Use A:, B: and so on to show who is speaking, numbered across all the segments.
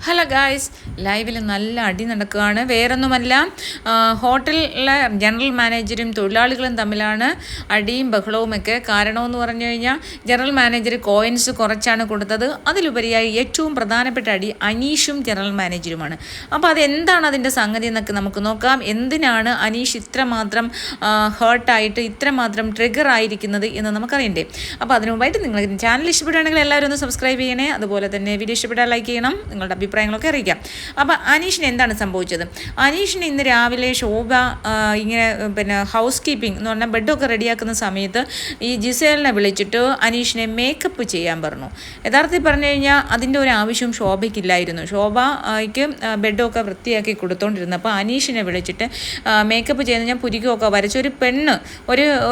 A: Hello guys, ലൈവിൽ നല്ല അടി നടക്കുകയാണ്. വേറൊന്നുമല്ല, ഹോട്ടലിലെ ജനറൽ മാനേജരും തൊഴിലാളികളും തമ്മിലാണ് അടിയും ബഹളവുമൊക്കെ. കാരണമെന്ന് പറഞ്ഞു കഴിഞ്ഞാൽ ജനറൽ മാനേജർ കോയിൻസ് കുറച്ചാണ് കൊടുത്തത്. അതിലുപരിയായി ഏറ്റവും പ്രധാനപ്പെട്ട അടി അനീഷും ജനറൽ മാനേജരുമാണ്. അപ്പോൾ അതെന്താണ് അതിൻ്റെ സംഗതി എന്നൊക്കെ നമുക്ക് നോക്കാം. എന്തിനാണ് അനീഷ് ഇത്രമാത്രം ഹേർട്ടായിട്ട് ഇത്രമാത്രം ട്രിഗർ ആയിരിക്കുന്നത് എന്ന് നമുക്കറിയണ്ടേ. അപ്പോൾ അതിനു മുമ്പായിട്ട് നിങ്ങൾ ചാനൽ ഇഷ്ടപ്പെടുകയാണെങ്കിൽ എല്ലാവരും ഒന്ന് സബ്സ്ക്രൈബ് ചെയ്യണേ. അതുപോലെ തന്നെ വീഡിയോ ഇഷ്ടപ്പെട്ടാൽ ലൈക്ക് ചെയ്യണം, നിങ്ങളുടെ അഭിപ്രായങ്ങളൊക്കെ അറിയിക്കാം. അപ്പോൾ അനീഷിന് എന്താണ് സംഭവിച്ചത്? അനീഷിന് ഇന്ന് രാവിലെ ശോഭ ഇങ്ങനെ ഹൗസ് കീപ്പിംഗ് എന്ന് പറഞ്ഞാൽ ബെഡൊക്കെ റെഡിയാക്കുന്ന സമയത്ത് ഈ ജിസേലിനെ വിളിച്ചിട്ട് അനീഷിനെ മേക്കപ്പ് ചെയ്യാൻ പറഞ്ഞു. യഥാർത്ഥത്തിൽ പറഞ്ഞു കഴിഞ്ഞാൽ അതിൻ്റെ ഒരു ആവശ്യം ശോഭയ്ക്കില്ലായിരുന്നു. ശോഭയ്ക്ക് ബെഡൊക്കെ വൃത്തിയാക്കി കൊടുത്തോണ്ടിരുന്നപ്പോൾ അനീഷിനെ വിളിച്ചിട്ട് മേക്കപ്പ് ചെയ്യുന്ന ഞാൻ പുരികമൊക്കെ വരച്ചൊരു പെണ്ണ്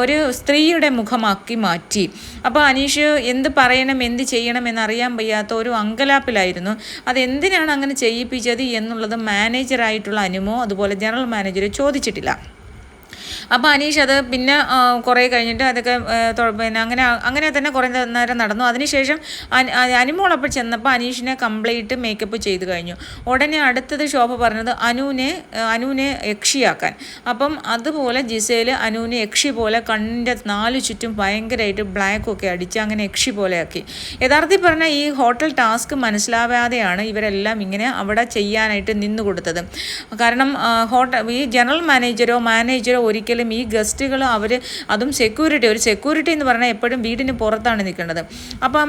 A: ഒരു സ്ത്രീയുടെ മുഖമാക്കി മാറ്റി. അപ്പോൾ അനീഷ് എന്ത് പറയണം എന്ത് ചെയ്യണം എന്നറിയാൻ വയ്യാത്ത ഒരു അങ്കലാപ്പിലായിരുന്നു. അതെന്തിനാണ് അങ്ങനെ ചെയ്യിപ്പിച്ചത് എന്നുള്ളത് മാനേജറായിട്ടുള്ള അനുമോ അതുപോലെ ജനറൽ മാനേജർ ചോദിച്ചിട്ടില്ല. അപ്പോൾ അനീഷ് അത് പിന്നെ കുറേ കഴിഞ്ഞിട്ട് അതൊക്കെ അങ്ങനെ തന്നെ കുറേ നേരം നടന്നു. അതിനുശേഷം അനുമോളപ്പോൾ ചെന്നപ്പോൾ അനീഷിനെ കംപ്ലീറ്റ് മേക്കപ്പ് ചെയ്ത് കഴിഞ്ഞു. ഉടനെ അടുത്തത് ശോഭ പറഞ്ഞത് അനുവിനെ യക്ഷിയാക്കാൻ. അപ്പം അതുപോലെ ജിസേൽ അനുവിനെ യക്ഷി പോലെ കണ്ണിൻ്റെ 4 ചുറ്റും ഭയങ്കരമായിട്ട് ബ്ലാക്കൊക്കെ അടിച്ച് അങ്ങനെ യക്ഷി പോലെയാക്കി. യഥാർത്ഥത്തിൽ പറഞ്ഞാൽ ഈ ഹോട്ടൽ ടാസ്ക് മനസ്സിലാവാതെയാണ് ഇവരെല്ലാം ഇങ്ങനെ അവിടെ ചെയ്യാനായിട്ട് നിന്നു കൊടുത്തത്. കാരണം ഈ ജനറൽ മാനേജരോ ഒരിക്കലും ഈ ഗസ്റ്റുകൾ അതും ഒരു സെക്യൂരിറ്റി എന്ന് പറഞ്ഞാൽ എപ്പോഴും വീടിന് പുറത്താണ് നിൽക്കേണ്ടത്. അപ്പം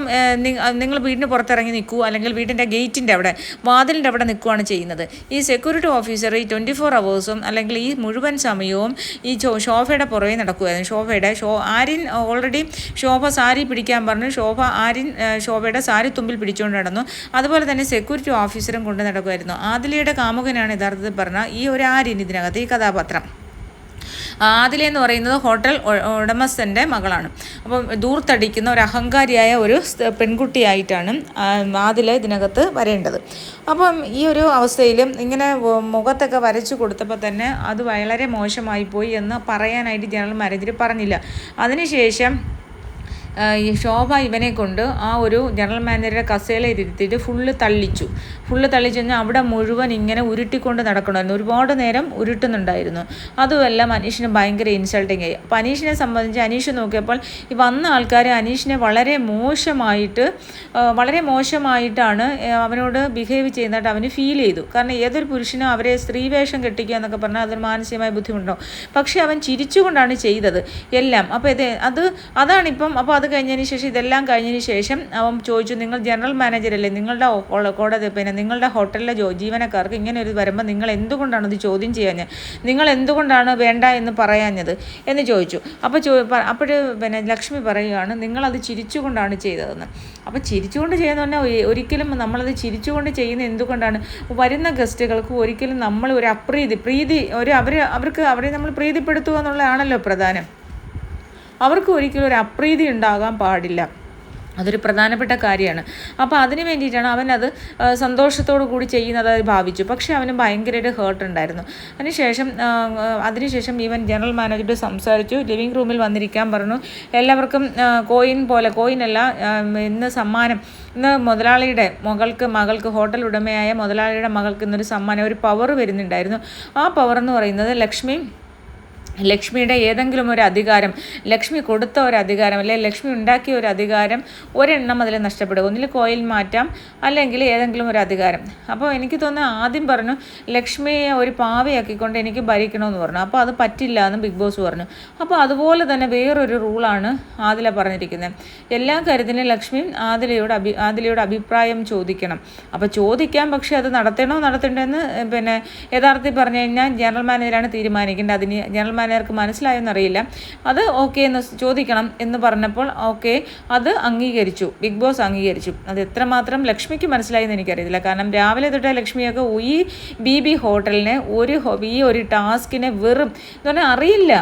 A: നിങ്ങൾ വീടിന് പുറത്തിറങ്ങി നിൽക്കൂ, അല്ലെങ്കിൽ വീടിൻ്റെ ഗേറ്റിൻ്റെ അവിടെ വാതിലിൻ്റെ അവിടെ നിൽക്കുകയാണ് ചെയ്യുന്നത്. ഈ സെക്യൂരിറ്റി ഓഫീസർ ഈ 24 hours അല്ലെങ്കിൽ ഈ മുഴുവൻ സമയവും ഈ ശോഭയുടെ പുറകെ നടക്കുമായിരുന്നു. ആര്യൻ ഓൾറെഡി ശോഭ സാരി പിടിക്കാൻ പറഞ്ഞു. ശോഭയുടെ സാരി തുമ്പിൽ പിടിച്ചുകൊണ്ട് നടന്നു. അതുപോലെ തന്നെ സെക്യൂരിറ്റി ഓഫീസറും കൊണ്ട് നടക്കുമായിരുന്നു. ആദിലയുടെ കാമുകനാണ് യഥാർത്ഥത്തിൽ പറഞ്ഞാൽ ഈ ഒരു ആര്യൻ, ഇതിനകത്ത് ഈ കഥാപാത്രം. ആദില എന്ന് പറയുന്നത് ഹോട്ടൽ ഉടമസ്ഥൻ്റെ മകളാണ്. അപ്പം ദൂർത്തടിക്കുന്ന ഒരു അഹങ്കാരിയായ ഒരു പെൺകുട്ടിയായിട്ടാണ് ആദില ഇതിനകത്ത് വരേണ്ടത്. അപ്പം ഈ ഒരു അവസ്ഥയിൽ ഇങ്ങനെ മുഖത്തൊക്കെ വരച്ചു കൊടുത്തപ്പോൾ തന്നെ അത് വളരെ മോശമായിപ്പോയി എന്ന് പറയാനായിട്ട് ജനറൽ മാനേജർ പറഞ്ഞില്ല. അതിനുശേഷം ഈ ശോഭ ഇവനെ കൊണ്ട് ആ ഒരു ജനറൽ മാനേജറുടെ കസേലയിൽ ഇരുത്തിയിട്ട് ഫുള്ള് തള്ളിച്ചു കഴിഞ്ഞാൽ അവിടെ മുഴുവൻ ഇങ്ങനെ ഉരുട്ടിക്കൊണ്ട് നടക്കണമായിരുന്നു. ഒരുപാട് നേരം ഉരുട്ടുന്നുണ്ടായിരുന്നു. അതുമെല്ലാം അനീഷിന് ഭയങ്കര ഇൻസൾട്ടിങ് ആയി. അപ്പോൾ അനീഷിനെ സംബന്ധിച്ച് അനീഷ് നോക്കിയപ്പോൾ ഈ വന്ന ആൾക്കാർ അനീഷിനെ വളരെ മോശമായിട്ടാണ് അവനോട് ബിഹേവ് ചെയ്യുന്നതായിട്ട് അവന് ഫീൽ ചെയ്തു. കാരണം ഏതൊരു പുരുഷനും അവരെ സ്ത്രീവേഷം കെട്ടിക്കുക എന്നൊക്കെ പറഞ്ഞാൽ അതൊരു മാനസികമായ ബുദ്ധിമുട്ടുണ്ടാവും. പക്ഷേ അവൻ ചിരിച്ചുകൊണ്ടാണ് ചെയ്തത് എല്ലാം. അപ്പോൾ അതാണിപ്പം. അപ്പോൾ അത് കഴിഞ്ഞതിന് ശേഷം ഇതെല്ലാം കഴിഞ്ഞതിന് ശേഷം അവൻ ചോദിച്ചു, നിങ്ങൾ ജനറൽ മാനേജറല്ലേ, നിങ്ങളുടെ ഹോട്ടലിലെ ജീവനക്കാർക്ക് ഇങ്ങനെ ഒരു വരുമ്പോൾ നിങ്ങൾ എന്തുകൊണ്ടാണ് ഇത് ചോദ്യം ചെയ്യാഞ്ഞത്, നിങ്ങൾ എന്തുകൊണ്ടാണ് വേണ്ട എന്ന് പറയാഞ്ഞത് എന്ന് ചോദിച്ചു. അപ്പോൾ ലക്ഷ്മി പറയുകയാണ്, നിങ്ങളത് ചിരിച്ചുകൊണ്ടാണ് ചെയ്തതെന്ന്. അപ്പോൾ ചിരിച്ചുകൊണ്ട് ചെയ്യുന്ന പറഞ്ഞാൽ ഒരിക്കലും നമ്മളത് ചിരിച്ചുകൊണ്ട് ചെയ്യുന്ന എന്തുകൊണ്ടാണ്? വരുന്ന ഗസ്റ്റുകൾക്ക് ഒരിക്കലും നമ്മൾ ഒരു അവരെ നമ്മൾ പ്രീതിപ്പെടുത്തുക എന്നുള്ളതാണല്ലോ പ്രധാനം. അവർക്ക് ഒരിക്കലും ഒരു അപ്രീതി ഉണ്ടാകാൻ പാടില്ല. അതൊരു പ്രധാനപ്പെട്ട കാര്യമാണ്. അപ്പോൾ അതിന് വേണ്ടിയിട്ടാണ് അവനത് സന്തോഷത്തോടു കൂടി ചെയ്യുന്നതായി ഭാവിച്ചു. പക്ഷേ അവന് ഭയങ്കരമായിട്ട് ഹേർട്ട് ഉണ്ടായിരുന്നു. അതിനുശേഷം ഇവൻ ജനറൽ മാനേജറോട് സംസാരിച്ചു. ലിവിങ് റൂമിൽ വന്നിരിക്കാൻ പറഞ്ഞു. എല്ലാവർക്കും കോയിനല്ല, ഇന്ന് മുതലാളിയുടെ മകൾക്ക് ഹോട്ടൽ ഉടമയായ മുതലാളിയുടെ മകൾക്ക് ഇന്നൊരു സമ്മാനം, ഒരു പവർ വരുന്നുണ്ടായിരുന്നു. ആ പവർ എന്ന് പറയുന്നത് ലക്ഷ്മിയുടെ ഏതെങ്കിലും ഒരു അധികാരം, ലക്ഷ്മി കൊടുത്ത ഒരു അധികാരം അല്ലെങ്കിൽ ലക്ഷ്മി ഉണ്ടാക്കിയ ഒരു അധികാരം ഒരെണ്ണം അതിൽ നഷ്ടപ്പെടുക. ഒന്നിൽ കോയിൽ മാറ്റാം, അല്ലെങ്കിൽ ഏതെങ്കിലും ഒരു അധികാരം. അപ്പോൾ എനിക്ക് തോന്നുന്നു ആദ്യം പറഞ്ഞു ലക്ഷ്മിയെ ഒരു പാവയാക്കിക്കൊണ്ട് എനിക്ക് ഭരിക്കണമെന്ന് പറഞ്ഞു. അപ്പോൾ അത് പറ്റില്ല എന്ന് ബിഗ് ബോസ് പറഞ്ഞു. അപ്പോൾ അതുപോലെ തന്നെ വേറൊരു റൂളാണ് ആദില പറഞ്ഞിരിക്കുന്നത്. എല്ലാ കാര്യത്തിലും ലക്ഷ്മി ആദിലയോട് അഭിപ്രായം ചോദിക്കണം. അപ്പോൾ ചോദിക്കാം, പക്ഷേ അത് നടത്തണ്ടെന്ന് യഥാർത്ഥത്തിൽ പറഞ്ഞു കഴിഞ്ഞാൽ ജനറൽ മാനേജറാണ് തീരുമാനിക്കേണ്ടത്. അതിന് ജനറൽ മാനേജർക്ക് മനസ്സിലായെന്നറിയില്ല. അത് ഓക്കെ എന്ന് ചോദിക്കണം എന്ന് പറഞ്ഞപ്പോൾ ഓക്കെ, അത് അംഗീകരിച്ചു, ബിഗ് ബോസ് അംഗീകരിച്ചു. അത് എത്രമാത്രം ലക്ഷ്മിക്ക് മനസ്സിലായെന്ന് എനിക്കറിയില്ല. കാരണം രാവിലെ തൊട്ട് ലക്ഷ്മിയൊക്കെ ഈ BB ഹോട്ടലിനെ ഈ ഒരു ടാസ്കിനെ വെറും എന്ന് പറഞ്ഞാൽ അറിയില്ല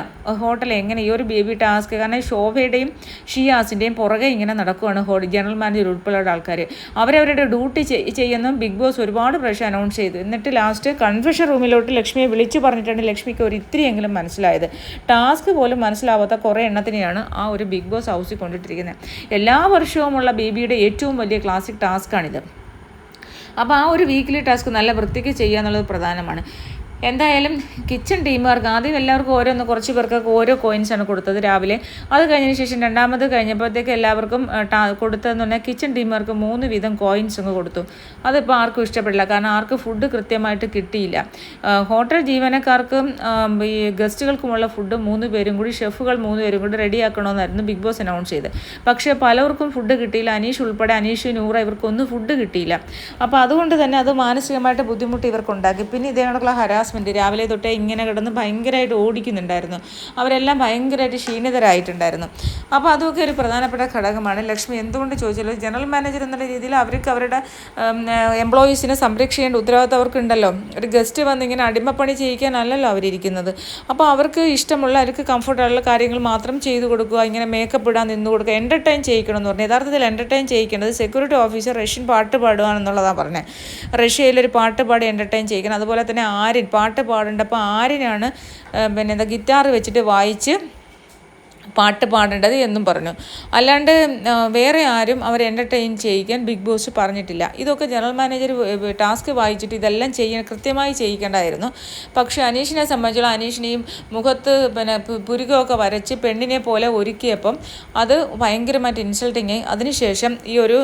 A: ഹോട്ടൽ എങ്ങനെ ഈ ഒരു BB ടാസ്ക്. കാരണം ശോഭയുടെയും ഷിയാസിൻ്റെയും പുറകെ ഇങ്ങനെ നടക്കുകയാണ് ജനറൽ മാനേജർ ഉൾപ്പെടെയുള്ള ആൾക്കാർ. അവരവരുടെ ഡ്യൂട്ടി ചെയ്യുന്ന ബിഗ് ബോസ് ഒരുപാട് പ്രാവശ്യം അനൗൺസ് ചെയ്തു. എന്നിട്ട് ലാസ്റ്റ് കൺഫെഷൻ റൂമിലോട്ട് ലക്ഷ്മിയെ വിളിച്ചു പറഞ്ഞിട്ടുണ്ട് ലക്ഷ്മിക്ക് ഒരു ഇത്തിരിയെങ്കിലും മനസ്സിലായത്. ടാസ്ക് പോലും മനസ്സിലാവാത്ത കുറേ എണ്ണത്തിനെയാണ് ആ ഒരു ബിഗ് ബോസ് ഹൗസിൽ കൊണ്ടിട്ടിരിക്കുന്നത്. എല്ലാ വർഷവുമുള്ള BBയുടെ ഏറ്റവും വലിയ ക്ലാസിക് ടാസ്ക്കാണിത്. അപ്പോൾ ആ ഒരു വീക്കിലി ടാസ്ക് നല്ല വൃത്തിക്ക് ചെയ്യുക എന്നുള്ളത് പ്രധാനമാണ്. എന്തായാലും കിച്ചൺ ടീമുകാർക്ക് ആദ്യം എല്ലാവർക്കും കുറച്ച് പേർക്കൊക്കെ ഓരോ കോയിൻസാണ് കൊടുത്തത് രാവിലെ. അത് കഴിഞ്ഞതിന് ശേഷം രണ്ടാമത് കഴിഞ്ഞപ്പോഴത്തേക്ക് എല്ലാവർക്കും കൊടുത്തതെന്ന് പറഞ്ഞാൽ കിച്ചൺ ടീമുകാർക്ക് 3 വീതം കോയിൻസ് അങ്ങ് കൊടുത്തു. അതിപ്പോൾ ആർക്കും ഇഷ്ടപ്പെടില്ല, കാരണം ആർക്കും ഫുഡ് കൃത്യമായിട്ട് കിട്ടിയില്ല. ഹോട്ടൽ ജീവനക്കാർക്കും ഈ ഗസ്റ്റുകൾക്കുമുള്ള ഫുഡ് 3 പേരും കൂടി, ഷെഫുകൾ 3 പേരും കൂടി റെഡിയാക്കണമെന്നായിരുന്നു ബിഗ് ബോസ് അനൗൺസ് ചെയ്ത്. പക്ഷേ പലർക്കും ഫുഡ് കിട്ടിയില്ല. അനീഷ് ഉൾപ്പെടെ, അനീഷ്, നൂറ ഇവർക്കൊന്നും ഫുഡ് കിട്ടിയില്ല. അപ്പോൾ അതുകൊണ്ട് തന്നെ അത് മാനസികമായിട്ട് ബുദ്ധിമുട്ട് ഇവർക്കുണ്ടാക്കി. പിന്നെ ഇതേ കണക്കുള്ള ഹരാസ്മെൻറ്റ് രാവിലെ തൊട്ടേ ഇങ്ങനെ കിടന്ന് ഭയങ്കരമായിട്ട് ഓടിക്കുന്നുണ്ടായിരുന്നു. അവരെല്ലാം ഭയങ്കരമായിട്ട് ക്ഷീണിതരായിട്ടുണ്ടായിരുന്നു. അപ്പോൾ അതൊക്കെ ഒരു പ്രധാനപ്പെട്ട ഘടകമാണ്. ലക്ഷ്മി എന്തുകൊണ്ട് ചോദിച്ചാലും ജനറൽ മാനേജർ എന്നുള്ള രീതിയിൽ അവർക്ക് അവരുടെ എംപ്ലോയീസിനെ സംരക്ഷിക്കേണ്ട ഉത്തരവാദിത്തം അവർക്കുണ്ടല്ലോ. ഒരു ഗസ്റ്റ് വന്ന് ഇങ്ങനെ അടിമപ്പണി ചെയ്യിക്കാനല്ലല്ലോ അവരിയ്ക്കുന്നത്. അപ്പോൾ അവർക്ക് ഇഷ്ടമുള്ള, അവർക്ക് കംഫർട്ടുള്ള കാര്യങ്ങൾ മാത്രം ചെയ്തു കൊടുക്കുക, ഇങ്ങനെ മേക്കപ്പ് ഇടാൻ നിന്ന് കൊടുക്കുക, എൻ്റർടൈൻ ചെയ്യിക്കണം എന്ന് പറഞ്ഞു. യഥാർത്ഥത്തിൽ എൻ്റർടൈൻ ചെയ്യിക്കേണ്ടത് സെക്യൂരിറ്റി ഓഫീസർ റഷ്യൻ പാട്ട് പാടുകയാണെന്നുള്ളതാണ് പറഞ്ഞത്. റഷ്യയിലൊരു പാട്ട് പാടി എൻ്റർടൈൻ ചെയ്യിക്കണം. അതുപോലെ തന്നെ ആര്യൻ പാട്ട് പാടേണ്ടപ്പോൾ ആര്യനാണ് ഗിറ്റാർ വെച്ചിട്ട് വായിച്ച് പാട്ട് പാടേണ്ടത് എന്നും പറഞ്ഞു. അല്ലാണ്ട് വേറെ ആരും അവർ എൻ്റർടൈൻ ചെയ്യിക്കാൻ ബിഗ് ബോസ് പറഞ്ഞിട്ടില്ല. ഇതൊക്കെ ജനറൽ മാനേജർ ടാസ്ക് വായിച്ചിട്ട് ഇതെല്ലാം കൃത്യമായി ചെയ്യിക്കേണ്ടായിരുന്നു. പക്ഷേ അനീഷിനെ സംബന്ധിച്ചുള്ള അനീഷിനെയും മുഖത്ത് പുരുകമൊക്കെ വരച്ച് പെണ്ണിനെ പോലെ ഒരുക്കിയപ്പം അത് ഭയങ്കരമായിട്ട് ഇൻസൾട്ടിങ് ആയി. അതിനുശേഷം ഈ ഒരു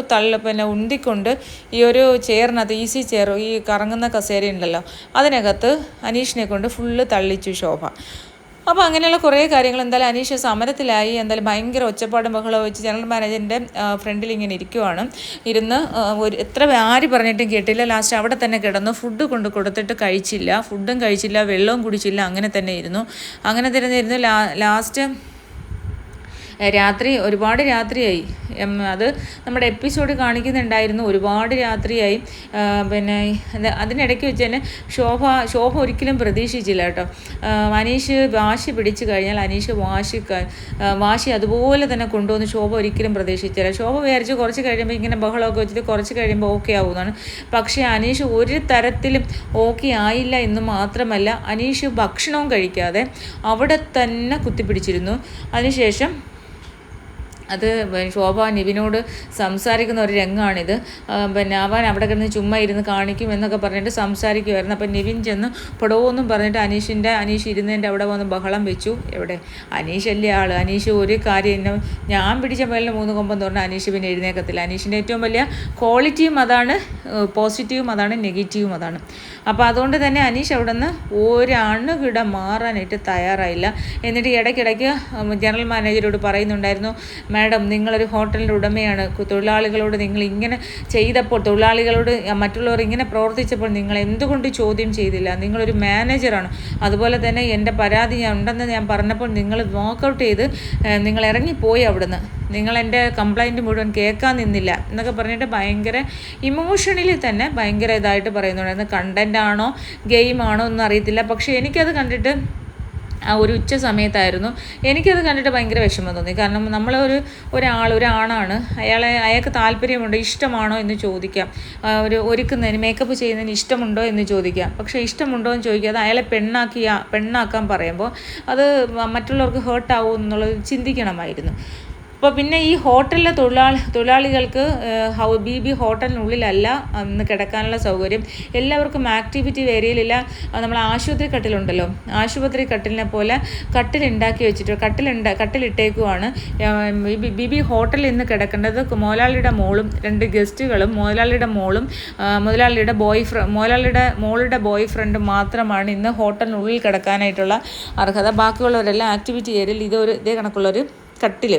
A: ഉന്തിക്കൊണ്ട് ഈ ഒരു ചെയറിനകത്ത്, ഈസി ചെയർ, ഈ കറങ്ങുന്ന കസേരയുണ്ടല്ലോ, അതിനകത്ത് അനീഷിനെ കൊണ്ട് ഫുള്ള് തള്ളിച്ചു ശോഭ. അപ്പോൾ അങ്ങനെയുള്ള കുറേ കാര്യങ്ങൾ. എന്തായാലും അനീഷ് സമരത്തിലായി. എന്തായാലും ഭയങ്കര ഒച്ചപ്പാടും ബഹളവും വെച്ച് ജനറൽ മാനേജറിൻ്റെ ഫ്രണ്ടിൽ ഇങ്ങനെ ഇരുന്ന് എത്ര ആര് പറഞ്ഞിട്ടും കേട്ടില്ല. ലാസ്റ്റ് അവിടെ തന്നെ കിടന്നു. ഫുഡ് കൊടുത്തിട്ട് കഴിച്ചില്ല, ഫുഡും കഴിച്ചില്ല, വെള്ളവും കുടിച്ചില്ല, അങ്ങനെ തന്നെ ഇരുന്നു. ലാസ്റ്റ് ഒരുപാട് രാത്രിയായി. അത് നമ്മുടെ എപ്പിസോഡ് കാണിക്കുന്നുണ്ടായിരുന്നു. ഒരുപാട് രാത്രിയായി. പിന്നെ അതിനിടയ്ക്ക് വെച്ച് തന്നെ ശോഭ ഒരിക്കലും പ്രതീക്ഷിച്ചില്ല കേട്ടോ. അനീഷ് വാശി പിടിച്ചു കഴിഞ്ഞാൽ അനീഷ് വാശി അതുപോലെ തന്നെ കൊണ്ടുവന്ന് ശോഭ ഒരിക്കലും പ്രതീക്ഷിച്ചില്ല. ശോഭ വിചാരിച്ച് കുറച്ച് കഴിയുമ്പോൾ ഇങ്ങനെ ബഹളമൊക്കെ വെച്ചിട്ട് കുറച്ച് കഴിയുമ്പോൾ ഓക്കെ ആവുന്നതാണ്. പക്ഷേ അനീഷ് ഒരു തരത്തിലും ഓക്കെ ആയില്ല എന്ന് മാത്രമല്ല, അനീഷ് ഭക്ഷണവും കഴിക്കാതെ അവിടെ തന്നെ കുത്തിപ്പിടിച്ചിരുന്നു. അതിനുശേഷം അത് ശോഭ നിവിനോട് സംസാരിക്കുന്ന ഒരു രംഗമാണിത്. അവൻ അവിടെ കിടന്ന് ചുമ്മാ ഇരുന്ന് കാണിക്കും എന്നൊക്കെ പറഞ്ഞിട്ട് സംസാരിക്കുമായിരുന്നു. അപ്പം നിവിൻ ചെന്ന് പൊടവെന്നും പറഞ്ഞിട്ട് അനീഷ് ഇരുന്നതിൻ്റെ അവിടെ വന്ന് ബഹളം വെച്ചു. എവിടെ അനീഷല്ലേ ആൾ? അനീഷ് ഒരു കാര്യം ഞാൻ പിടിച്ച മേലിന് 3 കൊമ്പെന്ന് പറഞ്ഞാൽ അനീഷ് പിന്നെ എഴുന്നേക്കത്തില്ല. അനീഷിൻ്റെ ഏറ്റവും വലിയ ക്വാളിറ്റിയും അതാണ്, പോസിറ്റീവും അതാണ്, നെഗറ്റീവും അതാണ്. അപ്പോൾ അതുകൊണ്ട് തന്നെ അനീഷ് അവിടെ നിന്ന് ഒരണുകിട മാറാനായിട്ട് തയ്യാറായില്ല. എന്നിട്ട് ഇടയ്ക്കിടയ്ക്ക് ജനറൽ മാനേജരോട് പറയുന്നുണ്ടായിരുന്നു, മാഡം നിങ്ങളൊരു ഹോട്ടലിൻ്റെ ഉടമയാണ്, തൊഴിലാളികളോട് നിങ്ങൾ ഇങ്ങനെ ചെയ്തപ്പോൾ, തൊഴിലാളികളോട് മറ്റുള്ളവർ ഇങ്ങനെ പ്രവർത്തിച്ചപ്പോൾ നിങ്ങൾ എന്തുകൊണ്ട് ചോദ്യം ചെയ്തില്ല? നിങ്ങളൊരു മാനേജറാണ്. അതുപോലെ തന്നെ എൻ്റെ പരാതി ഉണ്ടെന്ന് ഞാൻ പറഞ്ഞപ്പോൾ നിങ്ങൾ വാക്കൗട്ട് ചെയ്ത് നിങ്ങൾ ഇറങ്ങിപ്പോയി അവിടുന്ന്. നിങ്ങൾ എൻ്റെ കംപ്ലൈൻറ്റ് മുഴുവൻ കേൾക്കാൻ നിന്നില്ല എന്നൊക്കെ പറഞ്ഞിട്ട് ഭയങ്കര ഇമോഷണലി തന്നെ ഭയങ്കര ഇതായിട്ട് പറയുന്നുണ്ടായിരുന്നു. കണ്ടൻ്റാണോ ഗെയിമാണോ ഒന്നും അറിയത്തില്ല. പക്ഷേ എനിക്കത് കണ്ടിട്ട് ആ ഒരു ഉച്ച സമയത്തായിരുന്നു. എനിക്കത് കണ്ടിട്ട് ഭയങ്കര വിഷമം തോന്നി. കാരണം നമ്മൾ ഒരാണാണ്, അയാൾക്ക് താല്പര്യമുണ്ടോ, ഇഷ്ടമാണോ എന്ന് ചോദിക്കാം. ഒരുക്കുന്നതിന്, മേക്കപ്പ് ചെയ്യുന്നതിന് ഇഷ്ടമുണ്ടോ എന്ന് ചോദിക്കാം. പക്ഷേ ഇഷ്ടമുണ്ടോ എന്ന് ചോദിക്കാതെ അയാളെ പെണ്ണാക്കാൻ പറയുമ്പോൾ അത് മറ്റുള്ളവർക്ക് ഹേർട്ടാവും എന്നുള്ളത് ചിന്തിക്കണമായിരുന്നു. അപ്പോൾ പിന്നെ ഈ ഹോട്ടലിലെ തൊഴിലാളികൾക്ക് ബി ഹോട്ടലിനുള്ളിലല്ല അന്ന് കിടക്കാനുള്ള സൗകര്യം. എല്ലാവർക്കും ആക്ടിവിറ്റി ഏരിയയിലില്ല. നമ്മൾ ആശുപത്രി കട്ടിലുണ്ടല്ലോ, ആശുപത്രി കട്ടിലിനെ പോലെ കട്ടിലുണ്ടാക്കി വെച്ചിട്ട് കട്ടിലിട്ടേക്കുവാണ്. ബി ഹോട്ടലിൽ ഇന്ന് കിടക്കേണ്ടത് മുതലാളിയുടെ മോളും 2 ഗസ്റ്റുകളും മുതലാളിയുടെ മോളും മുതലാളിയുടെ മോളുടെ ബോയ് ഫ്രണ്ടും മാത്രമാണ് ഇന്ന് ഹോട്ടലിനുള്ളിൽ കിടക്കാനായിട്ടുള്ള അർഹത. ബാക്കിയുള്ളവരെല്ലാം ആക്ടിവിറ്റി ഏരിയയിൽ ഇതേ കണക്കുള്ളൊരു കട്ടിൽ,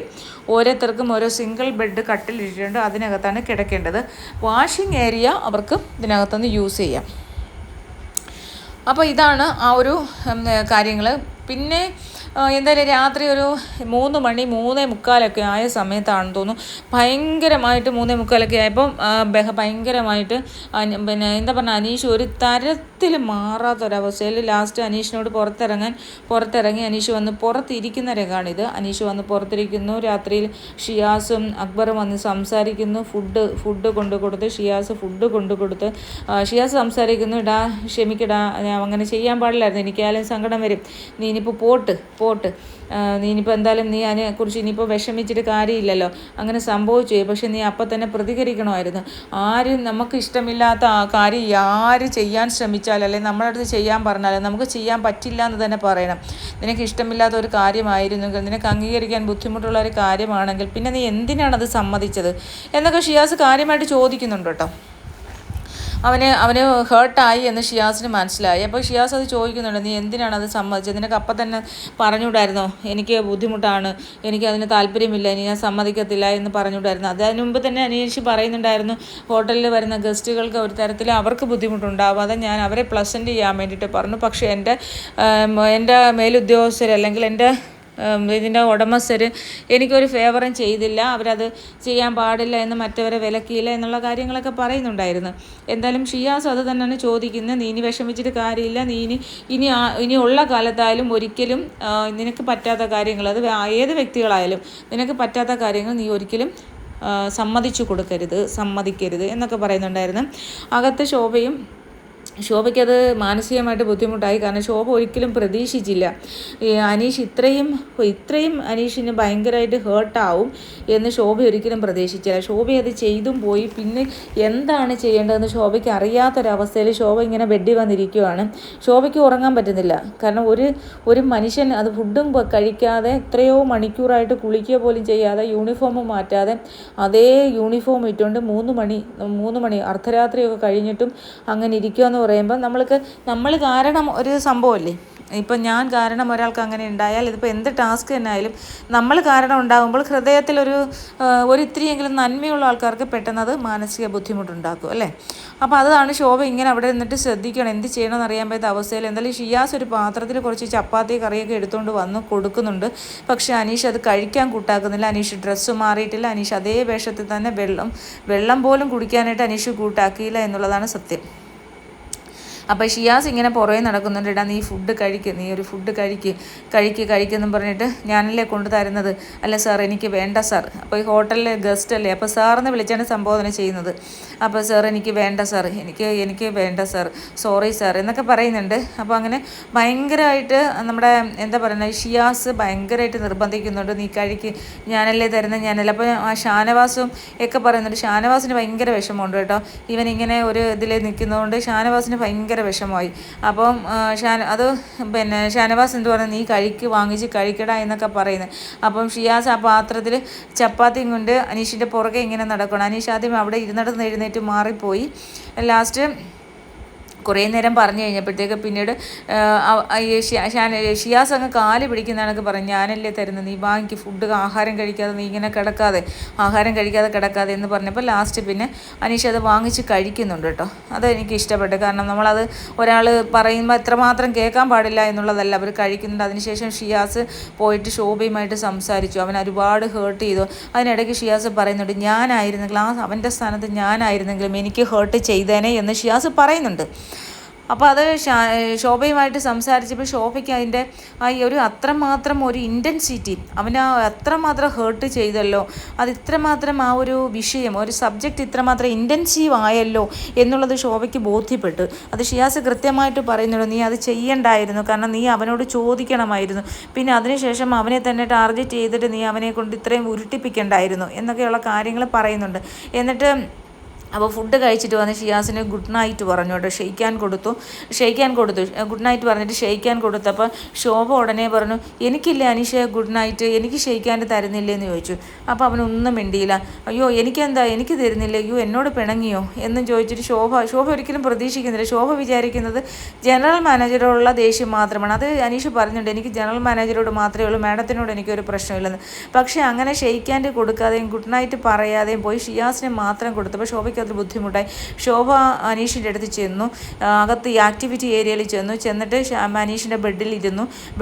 A: ഓരോരുത്തർക്കും ഓരോ സിംഗിൾ ബെഡ് കട്ടിലിട്ടിട്ടുണ്ട്. അതിനകത്താണ് കിടക്കേണ്ടത്. വാഷിംഗ് ഏരിയ അവർക്ക് ഇതിനകത്തുനിന്ന് യൂസ് ചെയ്യാം. അപ്പോൾ ഇതാണ് ആ ഒരു കാര്യങ്ങൾ. പിന്നെ എന്തായാലും രാത്രി ഒരു 3 മണി 3:45 ആയ സമയത്താണെന്ന് തോന്നുന്നു. ഭയങ്കരമായിട്ട് 3:45 ആയപ്പം ഭയങ്കരമായിട്ട് പിന്നെ എന്താ പറഞ്ഞാൽ അനീഷ് ഒരു തരത്തിൽ മാറാത്തൊരവസ്ഥയിൽ ലാസ്റ്റ് അനീഷിനോട് പുറത്തിറങ്ങി അനീഷ് വന്ന് പുറത്തിരിക്കുന്ന രംഗമാണിത്. അനീഷ് വന്ന് പുറത്തിരിക്കുന്നു. രാത്രിയിൽ ഷിയാസും അക്ബറും വന്ന് സംസാരിക്കുന്നു. ഫുഡ് കൊണ്ടുകൊടുത്ത് ഷിയാസ് ഫുഡ് കൊണ്ടുകൊടുത്ത് ഷിയാസ് സംസാരിക്കുന്നു, ക്ഷമിക്കടാ, അങ്ങനെ ചെയ്യാൻ പാടില്ലായിരുന്നു, എനിക്കായാലും സങ്കടം വരും, നീ ഇനിയിപ്പോൾ സ്പോട്ട്. നീ ഇനിയിപ്പോൾ എന്തായാലും നീ അതിനെക്കുറിച്ച് ഇനിയിപ്പോൾ വിഷമിച്ചിട്ട് കാര്യമില്ലല്ലോ, അങ്ങനെ സംഭവിച്ചു. പക്ഷെ നീ അപ്പം തന്നെ പ്രതികരിക്കണമായിരുന്നു. ആരും നമുക്ക് ഇഷ്ടമില്ലാത്ത കാര്യം ആര് ചെയ്യാൻ ശ്രമിച്ചാലും അല്ലെങ്കിൽ നമ്മുടെ അടുത്ത് ചെയ്യാൻ പറഞ്ഞാലും നമുക്ക് ചെയ്യാൻ പറ്റില്ല എന്ന് തന്നെ പറയണം. നിനക്ക് ഇഷ്ടമില്ലാത്ത ഒരു കാര്യമായിരുന്നെങ്കിൽ, നിനക്ക് അംഗീകരിക്കാൻ ബുദ്ധിമുട്ടുള്ള ഒരു കാര്യമാണെങ്കിൽ പിന്നെ നീ എന്തിനാണത് സമ്മതിച്ചത് എന്നൊക്കെ ഷിയാസ് കാര്യമായിട്ട് ചോദിക്കുന്നുണ്ട് കേട്ടോ. അവന് ഹേർട്ടായി എന്ന് ഷിയാസിന് മനസ്സിലായി. അപ്പോൾ ഷിയാസ് അത് ചോദിക്കുന്നുണ്ട്, നീ എന്തിനാണ് അത് സമ്മതിച്ചത്? നിനക്ക് അപ്പം തന്നെ പറഞ്ഞുകൂടായിരുന്നോ എനിക്ക് ബുദ്ധിമുട്ടാണ്, എനിക്ക് അതിന് താല്പര്യമില്ല, ഇനി ഞാൻ സമ്മതിക്കത്തില്ല എന്ന് പറഞ്ഞുകൂടായിരുന്നു? അതിന് മുമ്പ് തന്നെ അനീഷ് പറയുന്നുണ്ടായിരുന്നു, ഹോട്ടലിൽ വരുന്ന ഗസ്റ്റുകൾക്ക് ഒരു തരത്തിൽ അവർക്ക് ബുദ്ധിമുട്ടുണ്ടാവാതെ ഞാൻ അവരെ പ്ലസൻറ്റ് ചെയ്യാൻ വേണ്ടിയിട്ട് പറഞ്ഞു. പക്ഷേ എൻ്റെ മേലുദ്യോഗസ്ഥർ അല്ലെങ്കിൽ എൻ്റെ ഇതിൻ്റെ ഉടമസ്ഥർ എനിക്കൊരു ഫേവറും ചെയ്തില്ല, അവരത് ചെയ്യാൻ പാടില്ല എന്ന് മറ്റവരെ വിലക്കിയില്ല എന്നുള്ള കാര്യങ്ങളൊക്കെ പറയുന്നുണ്ടായിരുന്നു. എന്തായാലും ഷിയാസ് അത് തന്നെയാണ് ചോദിക്കുന്നത്, നീ ഇനി വിഷമിച്ചിട്ട് കാര്യമില്ല, നീ ഇനിയുള്ള കാലത്തായാലും ഒരിക്കലും നിനക്ക് പറ്റാത്ത കാര്യങ്ങൾ, അത് ഏത് വ്യക്തികളായാലും നിനക്ക് പറ്റാത്ത കാര്യങ്ങൾ നീ ഒരിക്കലും സമ്മതിക്കരുത് എന്നൊക്കെ പറയുന്നുണ്ടായിരുന്നു. അകത്ത് ശോഭയ്ക്കത് മാനസികമായിട്ട് ബുദ്ധിമുട്ടായി. കാരണം ശോഭ ഒരിക്കലും പ്രതീക്ഷിച്ചില്ല അനീഷ് ഇത്രയും അനീഷിന് ഭയങ്കരമായിട്ട് ഹേർട്ടാവും എന്ന് ശോഭ ഒരിക്കലും പ്രതീക്ഷിച്ചില്ല. ശോഭ അത് ചെയ്തും പോയി. പിന്നെ എന്താണ് ചെയ്യേണ്ടതെന്ന് ശോഭയ്ക്ക് അറിയാത്തൊരവസ്ഥയിൽ ശോഭ ഇങ്ങനെ ബെഡിൽ വന്നിരിക്കുകയാണ്. ശോഭയ്ക്ക് ഉറങ്ങാൻ പറ്റുന്നില്ല. കാരണം ഒരു മനുഷ്യൻ അത് ഫുഡും കഴിക്കാതെ എത്രയോ മണിക്കൂറായിട്ട് കുളിക്കുക പോലും ചെയ്യാതെ യൂണിഫോം മാറ്റാതെ അതേ യൂണിഫോം ഇട്ടുകൊണ്ട് 3 മണി അർദ്ധരാത്രിയൊക്കെ കഴിഞ്ഞിട്ടും അങ്ങനെ ഇരിക്കുകയെന്ന് പറയുമ്പോൾ നമ്മൾ കാരണം ഒരു സംഭവമല്ലേ. ഇപ്പം ഞാൻ കാരണം ഒരാൾക്ക് അങ്ങനെ ഉണ്ടായാൽ, ഇതിപ്പോൾ എന്ത് ടാസ്ക് തന്നെ ആയാലും നമ്മൾ കാരണം ഉണ്ടാകുമ്പോൾ ഹൃദയത്തിൽ ഒരു ഇത്തിരിയെങ്കിലും നന്മയുള്ള ആൾക്കാർക്ക് പെട്ടെന്ന് അത് മാനസിക ബുദ്ധിമുട്ടുണ്ടാക്കും അല്ലേ. അപ്പോൾ അതാണ് ശോഭ ഇങ്ങനെ അവിടെ നിന്നിട്ട് ശ്രദ്ധിക്കണം, എന്ത് ചെയ്യണമെന്ന് അറിയാൻ പറ്റാത്ത അവസ്ഥയിൽ. എന്തായാലും ഷിയാസ് ഒരു പാത്രത്തിൽ കുറച്ച് ചപ്പാത്തി കറിയൊക്കെ എടുത്തുകൊണ്ട് വന്ന് കൊടുക്കുന്നുണ്ട്. പക്ഷേ അനീഷ് അത് കഴിക്കാൻ കൂട്ടാക്കുന്നില്ല. അനീഷ് ഡ്രസ്സ് മാറിയിട്ടില്ല. അനീഷ് അതേ വേഷത്തിൽ തന്നെ വെള്ളം പോലും കുടിക്കാനായിട്ട് അനീഷ് കൂട്ടാക്കിയില്ല എന്നുള്ളതാണ് സത്യം. അപ്പോൾ ഷിയാസ് ഇങ്ങനെ പുറകെ നടക്കുന്നുണ്ട്, ഇടാ നീ ഫുഡ് നീ ഒരു ഫുഡ് കഴിക്കെന്നും പറഞ്ഞിട്ട്, ഞാനല്ലേ കൊണ്ടു തരുന്നത്, അല്ല സാർ എനിക്ക് വേണ്ട സാർ. അപ്പോൾ ഈ ഹോട്ടലിലെ ഗസ്റ്റ് അല്ലേ, അപ്പോൾ സാറിനെ വിളിച്ചാണ് സംബോധന ചെയ്യുന്നത്. അപ്പോൾ സാർ എനിക്ക് വേണ്ട സാർ, എനിക്ക് വേണ്ട സാർ, സോറി സാർ എന്നൊക്കെ പറയുന്നുണ്ട്. അപ്പോൾ അങ്ങനെ ഭയങ്കരമായിട്ട് നമ്മുടെ എന്താ പറയുന്നത്, ഷിയാസ് ഭയങ്കരമായിട്ട് നിർബന്ധിക്കുന്നുണ്ട്, നീ ഞാനല്ലേ തരുന്നത്, ഞാനല്ല. അപ്പോൾ ആ ഷാനവാസും ഒക്കെ പറയുന്നുണ്ട്. ഷാനവാസിന് ഭയങ്കര വിഷമമുണ്ട് കേട്ടോ, ഇവനിങ്ങനെ ഒരു ഇതിൽ നിൽക്കുന്നതുകൊണ്ട് ഷാനവാസിന് ഭയങ്കര വിഷമമായി. അപ്പം ഷാനവാസ് എന്ത് പറഞ്ഞു, നീ വാങ്ങിച്ച് കഴിക്കടാ എന്നൊക്കെ പറയുന്നത്. അപ്പം ഷിയാസ് ആ പാത്രത്തിൽ ചപ്പാത്തിയും കൊണ്ട് അനീഷിൻ്റെ പുറകെ ഇങ്ങനെ നടക്കണം. അനീഷ് ആദ്യം അവിടെ ഇരുന്നിടത്ത് എഴുന്നേറ്റ് മാറിപ്പോയി. ലാസ്റ്റ് കുറേ നേരം പറഞ്ഞു കഴിഞ്ഞപ്പോഴത്തേക്ക് പിന്നീട് ഷിയാസ് അങ്ങ് കാല് പിടിക്കുന്നതാണൊക്കെ പറഞ്ഞു, ഞാനല്ലേ തരുന്നത്, നീ വാങ്ങിക്ക് ഫുഡ്, ആഹാരം കഴിക്കാതെ നീ ഇങ്ങനെ കിടക്കാതെ എന്ന് പറഞ്ഞപ്പോൾ ലാസ്റ്റ് പിന്നെ അനീഷ് അത് വാങ്ങിച്ച് കഴിക്കുന്നുണ്ട് കേട്ടോ. അതെനിക്ക് ഇഷ്ടപ്പെട്ടു. കാരണം നമ്മളത് ഒരാൾ പറയുമ്പോൾ എത്രമാത്രം കേൾക്കാൻ പാടില്ല എന്നുള്ളതല്ല, അവർ കഴിക്കുന്നുണ്ട്. അതിനുശേഷം ഷിയാസ് പോയിട്ട് ശോഭയുമായിട്ട് സംസാരിച്ചു, അവൻ ഒരുപാട് ഹേർട്ട് ചെയ്തു. അതിനിടയ്ക്ക് ഷിയാസ് പറയുന്നുണ്ട്, ഞാനായിരുന്നെങ്കിൽ അവൻ്റെ സ്ഥാനത്ത് ഞാനായിരുന്നെങ്കിലും എനിക്ക് ഹേർട്ട് ചെയ്തേനെ എന്ന് ഷിയാസ് പറയുന്നുണ്ട്. അപ്പോൾ അത് ശോഭയുമായിട്ട് സംസാരിച്ചപ്പോൾ ശോഭയ്ക്ക് അതിൻ്റെ അത്രമാത്രം ഒരു ഇൻറ്റൻസിറ്റി, അവന് അത്രമാത്രം ഹേർട്ട് ചെയ്തല്ലോ, അത് ഇത്രമാത്രം ആ ഒരു വിഷയം, ഒരു സബ്ജക്റ്റ് ഇത്രമാത്രം ഇൻറ്റൻസീവ് ആയല്ലോ എന്നുള്ളത് ശോഭയ്ക്ക് ബോധ്യപ്പെട്ടു. അത് ഷിയാസ് കൃത്യമായിട്ട് പറയുന്നുള്ളൂ, നീ അത് ചെയ്യണ്ടായിരുന്നു, കാരണം നീ അവനോട് ചോദിക്കണമായിരുന്നു, പിന്നെ അതിനുശേഷം അവനെ തന്നെ ടാർഗറ്റ് ചെയ്തിട്ട് നീ അവനെ കൊണ്ട് ഇത്രയും ഉരുട്ടിപ്പിക്കണ്ടായിരുന്നു എന്നൊക്കെയുള്ള കാര്യങ്ങൾ പറയുന്നുണ്ട്. എന്നിട്ട് അപ്പോൾ ഫുഡ് കഴിച്ചിട്ട് വന്ന് ഷിയാസിന് ഗുഡ് നൈറ്റ് പറഞ്ഞു കേട്ടോ, ഷെയ്ക്കാൻ കൊടുത്തു. ഗുഡ് നൈറ്റ് പറഞ്ഞിട്ട് ഷെയ്ക്കാൻ കൊടുത്തപ്പോൾ ശോഭ ഉടനെ പറഞ്ഞു, എനിക്കില്ലേ അനീഷ ഗുഡ് നൈറ്റ്, എനിക്ക് ഷെയ്ക്കാൻ തരുന്നില്ലേന്ന് ചോദിച്ചു. അപ്പോൾ അവനൊന്നും മിണ്ടിയില്ല. അയ്യോ എനിക്ക് തരുന്നില്ല, അയ്യോ എന്നോട് പിണങ്ങിയോ എന്നും ചോദിച്ചിട്ട് ശോഭ ഒരിക്കലും പ്രതീക്ഷിക്കുന്നില്ല. ശോഭ വിചാരിക്കുന്നത് ജനറൽ മാനേജറോടുള്ള ദേഷ്യം മാത്രമാണ്. അത് അനീഷ് പറഞ്ഞിട്ടുണ്ട്, എനിക്ക് ജനറൽ മാനേജറോട് മാത്രമേ ഉള്ളൂ, മാഡത്തിനോട് എനിക്കൊരു പ്രശ്നമില്ലെന്ന്. പക്ഷേ അങ്ങനെ ഷെയ്ക്കാൻ കൊടുക്കാതെയും ഗുഡ് നൈറ്റ് പറയാതെയും പോയി ഷിയാസിനെ മാത്രം കൊടുത്തപ്പോൾ ശോഭയ്ക്ക് അത് ബുദ്ധിമുട്ടായി. ശോഭ അനീഷിൻ്റെ അടുത്ത് ചെന്നു, അകത്ത് ഈ ആക്ടിവിറ്റി ഏരിയയിൽ ചെന്നിട്ട് അനീഷിൻ്റെ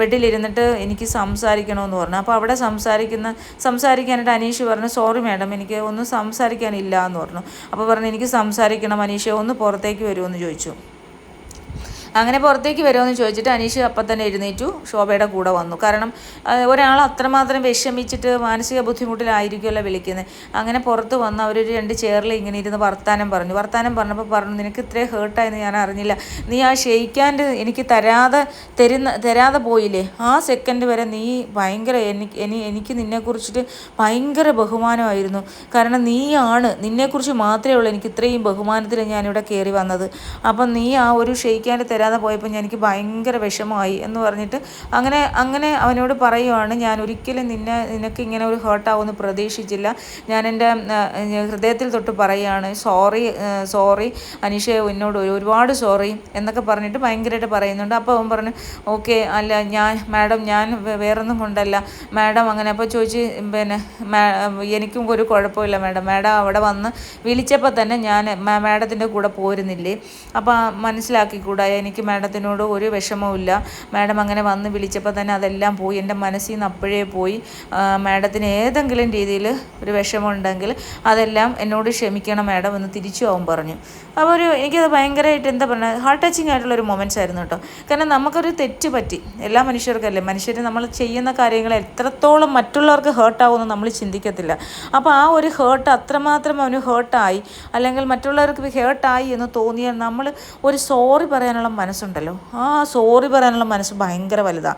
A: ബെഡിലിരുന്നിട്ട് എനിക്ക് സംസാരിക്കണമെന്ന് പറഞ്ഞു. അപ്പോൾ അവിടെ സംസാരിക്കാനായിട്ട് അനീഷ് പറഞ്ഞു, സോറി മാഡം എനിക്ക് ഒന്നും സംസാരിക്കാനില്ല എന്ന് പറഞ്ഞു. അപ്പോൾ പറഞ്ഞു, എനിക്ക് സംസാരിക്കണം അനീഷ്, ഒന്ന് പുറത്തേക്ക് വരുമെന്ന് ചോദിച്ചു. അങ്ങനെ പുറത്തേക്ക് വരുമെന്ന് ചോദിച്ചിട്ട് അനീഷ് അപ്പം തന്നെ എഴുന്നേറ്റു ശോഭയുടെ കൂടെ വന്നു. കാരണം ഒരാൾ അത്രമാത്രം വിഷമിച്ചിട്ട് മാനസിക ബുദ്ധിമുട്ടിലായിരിക്കുമല്ലോ വിളിക്കുന്നത്. അങ്ങനെ പുറത്ത് വന്ന് അവരൊരു 2 ചെയറിൽ ഇങ്ങനെ ഇരുന്ന് വർത്താനം പറഞ്ഞപ്പോൾ പറഞ്ഞു, നിനക്ക് ഇത്രയും ഹേർട്ടായെന്ന് ഞാൻ അറിഞ്ഞില്ല. നീ ആ ഷെയ്ക്കാൻഡ് എനിക്ക് തരാതെ പോയില്ലേ, ആ സെക്കൻഡ് വരെ നീ ഭയങ്കര എനിക്ക് നിന്നെക്കുറിച്ചിട്ട് ഭയങ്കര ബഹുമാനമായിരുന്നു. കാരണം നിന്നെക്കുറിച്ച് മാത്രമേ ഉള്ളൂ എനിക്ക് ഇത്രയും ബഹുമാനത്തിൽ ഞാനിവിടെ കയറി വന്നത്. അപ്പം നീ ആ ഒരു ഷെയ്ക്കാൻഡ് തരാതെ പോയപ്പോൾ എനിക്ക് ഭയങ്കര വിഷമമായി എന്ന് പറഞ്ഞിട്ട് അങ്ങനെ അവനോട് പറയുവാണ്, ഞാൻ ഒരിക്കലും നിനക്ക് ഇങ്ങനെ ഒരു ഹേർട്ടാവുമെന്ന് പ്രതീക്ഷിച്ചില്ല. ഞാൻ എൻ്റെ ഹൃദയത്തിൽ തൊട്ട് പറയുകയാണ്, സോറി അനീഷേ, എന്നോട് ഒരുപാട് സോറി എന്നൊക്കെ പറഞ്ഞിട്ട് ഭയങ്കരമായിട്ട് പറയുന്നുണ്ട്. അപ്പോൾ അവൻ പറഞ്ഞു, ഓക്കെ, അല്ല മാഡം ഞാൻ വേറൊന്നും കൊണ്ടല്ല മാഡം അങ്ങനെ. അപ്പോൾ ചോദിച്ച് പിന്നെ എനിക്കും ഒരു കുഴപ്പമില്ല മാഡം അവിടെ വന്ന് വിളിച്ചപ്പോൾ തന്നെ ഞാൻ മാഡത്തിൻ്റെ കൂടെ പോരുന്നില്ലേ, അപ്പോൾ മനസ്സിലാക്കിക്കൂടാ, എനിക്ക് മാഡത്തിനോട് ഒരു വിഷമവുമില്ല. മാഡം അങ്ങനെ വന്ന് വിളിച്ചപ്പോൾ തന്നെ അതെല്ലാം പോയി, എൻ്റെ മനസ്സിൽ നിന്ന് അപ്പോഴേ പോയി. മാഡത്തിന് ഏതെങ്കിലും രീതിയിൽ ഒരു വിഷമമുണ്ടെങ്കിൽ അതെല്ലാം എന്നോട് ക്ഷമിക്കണം മാഡം എന്ന് തിരിച്ചു ആവും പറഞ്ഞു. അപ്പോൾ എനിക്കത് ഭയങ്കരമായിട്ട് എന്താ പറയുക, ഹാർട്ട് ടച്ചിങ് ആയിട്ടുള്ളൊരു മൊമെൻറ്റ്സ് ആയിരുന്നു കേട്ടോ. കാരണം നമുക്കൊരു തെറ്റ് പറ്റി, എല്ലാ മനുഷ്യർക്കല്ലേ, മനുഷ്യർ നമ്മൾ ചെയ്യുന്ന കാര്യങ്ങൾ എത്രത്തോളം മറ്റുള്ളവർക്ക് ഹേർട്ടാവുമെന്ന് നമ്മൾ ചിന്തിക്കത്തില്ല. അപ്പോൾ ആ ഒരു ഹേർട്ട് അത്രമാത്രം അവന് ഹേർട്ടായി, അല്ലെങ്കിൽ മറ്റുള്ളവർക്ക് ഹേർട്ടായി എന്ന് തോന്നിയാൽ നമ്മൾ ഒരു സോറി പറയാനുള്ള മനസ്സുണ്ടല്ലോ, ആ സോറി പറയാനുള്ള മനസ്സ് ഭയങ്കര വലുതാണ്.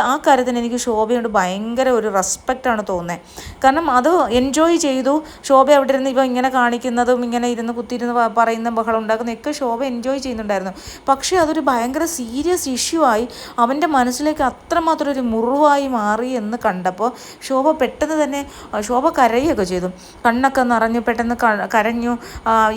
A: ആ കാര്യത്തിന് എനിക്ക് ശോഭയോട് ഭയങ്കര ഒരു റെസ്പെക്റ്റാണ് തോന്നുന്നത്. കാരണം അത് എൻജോയ് ചെയ്തു ശോഭ. അവിടെ ഇരുന്ന് ഇപ്പം ഇങ്ങനെ കാണിക്കുന്നതും ഇങ്ങനെ കുത്തിയിരുന്ന് പറയുന്ന ബഹളം ഉണ്ടാക്കുന്നതൊക്കെ ശോഭ എൻജോയ് ചെയ്യുന്നുണ്ടായിരുന്നു. പക്ഷേ അതൊരു ഭയങ്കര സീരിയസ് ഇഷ്യൂ ആയി അവൻ്റെ മനസ്സിലേക്ക് അത്രമാത്രം ഒരു മുറിവായി മാറി എന്ന് കണ്ടപ്പോൾ ശോഭ പെട്ടെന്ന് തന്നെ കരയുകയൊക്കെ ചെയ്തു. കണ്ണൊക്കെ നിറഞ്ഞു, പെട്ടെന്ന് കരഞ്ഞു.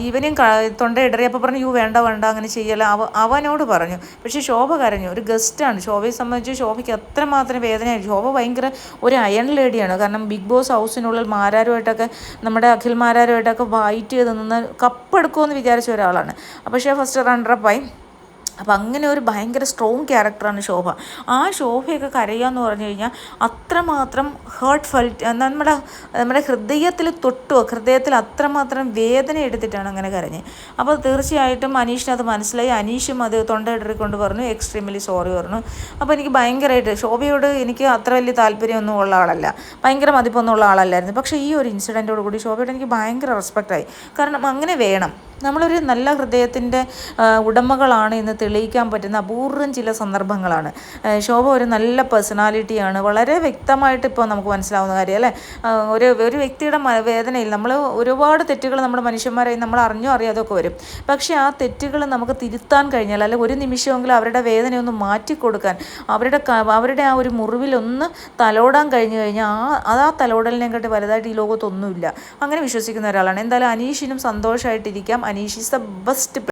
A: ഇവനെയും തൊണ്ടയിടറിയപ്പോൾ പറഞ്ഞു, വേണ്ട അങ്ങനെ ചെയ്യല അവനോട് പറഞ്ഞു. പക്ഷേ ശോഭ കരഞ്ഞു. ഒരു ഗസ്റ്റാണ്, ശോഭയെ സംബന്ധിച്ച് ശോഭയ്ക്ക് അത്രമാത്രം വേദനയായി. ശോഭ ഭയങ്കര ഒരു അയൺ ലേഡിയാണ്. കാരണം ബിഗ് ബോസ് ഹൗസിനുള്ളിൽ മാരാരുമായിട്ടൊക്കെ, നമ്മുടെ അഖിൽ മാരാരുമായിട്ടൊക്കെ ഫൈറ്റ് ചെയ്ത് നിന്ന് കപ്പെടുക്കുമെന്ന് വിചാരിച്ച ഒരാളാണ്. പക്ഷേ ഫസ്റ്റ് റണ്ണറപ്പായി. അപ്പം അങ്ങനെ ഒരു ഭയങ്കര സ്ട്രോങ് ക്യാരക്ടറാണ് ശോഭ. ആ ശോഭയൊക്കെ കരയുകയെന്ന് പറഞ്ഞു കഴിഞ്ഞാൽ അത്രമാത്രം നമ്മുടെ ഹൃദയത്തിൽ അത്രമാത്രം വേദന എടുത്തിട്ടാണ് അങ്ങനെ കരഞ്ഞത്. അപ്പോൾ തീർച്ചയായിട്ടും അനീഷിന് അത് മനസ്സിലായി. അനീഷും അത് തൊണ്ടയിടറിക്കൊണ്ട് പറഞ്ഞു, എക്സ്ട്രീംലി സോറി പറഞ്ഞു. അപ്പോൾ എനിക്ക് ഭയങ്കരമായിട്ട് ശോഭയോട് എനിക്ക് അത്ര വലിയ താല്പര്യമൊന്നും ഉള്ള ആളല്ല, ഭയങ്കര മതിപ്പൊന്നും ഉള്ള ആളല്ലായിരുന്നു. പക്ഷേ ഈ ഒരു ഇൻസിഡൻറ്റോട് കൂടി ശോഭയോട് എനിക്ക് ഭയങ്കര റെസ്പെക്റ്റായി. കാരണം അങ്ങനെ വേണം, നമ്മളൊരു നല്ല ഹൃദയത്തിൻ്റെ ഉടമകളാണ് എന്ന് തെളിയിക്കാൻ പറ്റുന്ന അപൂർവം ചില സന്ദർഭങ്ങളാണ്. ശോഭ ഒരു നല്ല പേഴ്സണാലിറ്റിയാണ്, വളരെ വ്യക്തമായിട്ട് ഇപ്പോൾ നമുക്ക് മനസ്സിലാവുന്ന കാര്യം അല്ലേ. ഒരു വ്യക്തിയുടെ വേദനയിൽ നമ്മൾ ഒരുപാട് തെറ്റുകൾ നമ്മുടെ മനുഷ്യന്മാരായി നമ്മൾ അറിഞ്ഞോ അറിയാതൊക്കെ വരും. പക്ഷേ ആ തെറ്റുകൾ നമുക്ക് തിരുത്താൻ കഴിഞ്ഞാൽ, അല്ലെങ്കിൽ ഒരു നിമിഷമെങ്കിലും അവരുടെ വേദനയൊന്ന് മാറ്റിക്കൊടുക്കാൻ, അവരുടെ ആ ഒരു മുറിവിലൊന്ന് തലോടാൻ കഴിഞ്ഞു കഴിഞ്ഞാൽ ആ തലോടലിനെക്കാട്ടി വലുതായിട്ട് ഈ ലോകത്തൊന്നുമില്ല. അങ്ങനെ വിശ്വസിക്കുന്ന ഒരാളാണ്. എന്തായാലും അനീഷിനും സന്തോഷമായിട്ടിരിക്കാം. Aneesh is the best.